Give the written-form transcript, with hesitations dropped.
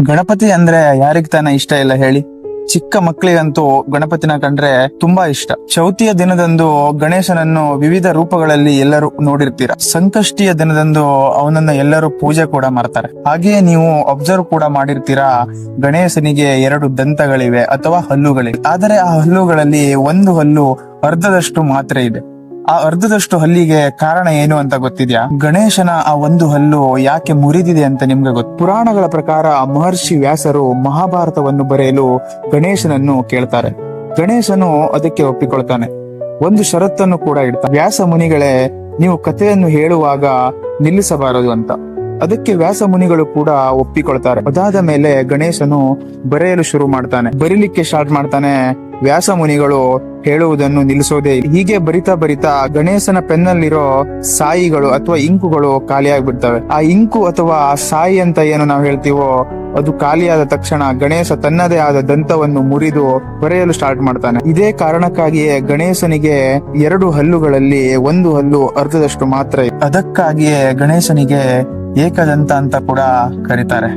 ಗಣಪತಿ ಅಂದ್ರೆ ಯಾರಿಗ್ ತಾನೇ ಇಷ್ಟ ಇಲ್ಲ ಹೇಳಿ. ಚಿಕ್ಕ ಮಕ್ಕಳಿಗಂತೂ ಗಣಪತಿನ ಕಂಡ್ರೆ ತುಂಬಾ ಇಷ್ಟ. ಚೌತಿಯ ದಿನದಂದು ಗಣೇಶನನ್ನು ವಿವಿಧ ರೂಪಗಳಲ್ಲಿ ಎಲ್ಲರೂ ನೋಡಿರ್ತೀರ. ಸಂಕಷ್ಟಿಯ ದಿನದಂದು ಅವನನ್ನ ಎಲ್ಲರೂ ಪೂಜೆ ಕೂಡ ಮಾಡ್ತಾರೆ. ಹಾಗೆಯೇ ನೀವು ಅಬ್ಸರ್ವ್ ಕೂಡ ಮಾಡಿರ್ತೀರಾ, ಗಣೇಶನಿಗೆ 2 ದಂತಗಳಿವೆ ಅಥವಾ ಹಲ್ಲುಗಳಿವೆ. ಆದರೆ ಆ ಹಲ್ಲುಗಳಲ್ಲಿ ಒಂದು ಹಲ್ಲು ಅರ್ಧದಷ್ಟು ಮಾತ್ರ ಇದೆ. ಆ ಅರ್ಧದಷ್ಟು ಹಲ್ಲಿಗೆ ಕಾರಣ ಏನು ಅಂತ ಗೊತ್ತಿದ್ಯಾ? ಗಣೇಶನ ಆ ಒಂದು ಹಲ್ಲು ಯಾಕೆ ಮುರಿದಿದೆ ಅಂತ ನಿಮ್ಗೆ ಗೊತ್ತು? ಪುರಾಣಗಳ ಪ್ರಕಾರ ಮಹರ್ಷಿ ವ್ಯಾಸರು ಮಹಾಭಾರತವನ್ನು ಬರೆಯಲು ಗಣೇಶನನ್ನು ಕೇಳ್ತಾರೆ. ಗಣೇಶನು ಅದಕ್ಕೆ ಒಪ್ಪಿಕೊಳ್ತಾನೆ. ಒಂದು ಷರತ್ತನ್ನು ಕೂಡ ಇಡ್ತಾನೆ. ವ್ಯಾಸ ಮುನಿಗಳೇ, ನೀವು ಕಥೆಯನ್ನು ಹೇಳುವಾಗ ನಿಲ್ಲಿಸಬಾರದು ಅಂತ. ಅದಕ್ಕೆ ವ್ಯಾಸ ಮುನಿಗಳು ಕೂಡ ಒಪ್ಪಿಕೊಳ್ತಾರೆ. ಅದಾದ ಮೇಲೆ ಗಣೇಶನು ಬರೆಯಲು ಶುರು ಮಾಡ್ತಾನೆ. ಬರೀಲಿಕ್ಕೆ ಸ್ಟಾರ್ಟ್ ಮಾಡ್ತಾನೆ. ವ್ಯಾಸ ಮುನಿಗಳು ಹೇಳುವುದನ್ನು ನಿಲ್ಲಿಸೋದೇ ಇಲ್ಲ. ಹೀಗೆ ಬರಿತಾ ಗಣೇಶನ ಪೆನ್ನಲ್ಲಿರೋ ಸಾಯಿಗಳು ಅಥವಾ ಇಂಕುಗಳು ಖಾಲಿಯಾಗ್ಬಿಡ್ತವೆ. ಆ ಇಂಕು ಅಥವಾ ಸಾಯಿ ಅಂತ ಏನು ನಾವು ಹೇಳ್ತೀವೋ ಅದು ಖಾಲಿಯಾದ ತಕ್ಷಣ ಗಣೇಶ ತನ್ನದೇ ಆದ ದಂತವನ್ನು ಮುರಿದು ಬರೆಯಲು ಸ್ಟಾರ್ಟ್ ಮಾಡ್ತಾನೆ. ಇದೇ ಕಾರಣಕ್ಕಾಗಿಯೇ ಗಣೇಶನಿಗೆ 2 ಹಲ್ಲುಗಳಲ್ಲಿ ಒಂದು ಹಲ್ಲು ಅರ್ಧದಷ್ಟು ಮಾತ್ರ ಇದೆ. ಅದಕ್ಕಾಗಿಯೇ ಗಣೇಶನಿಗೆ ಏಕದಂತ ಅಂತ ಕೂಡ ಕರೀತಾರೆ.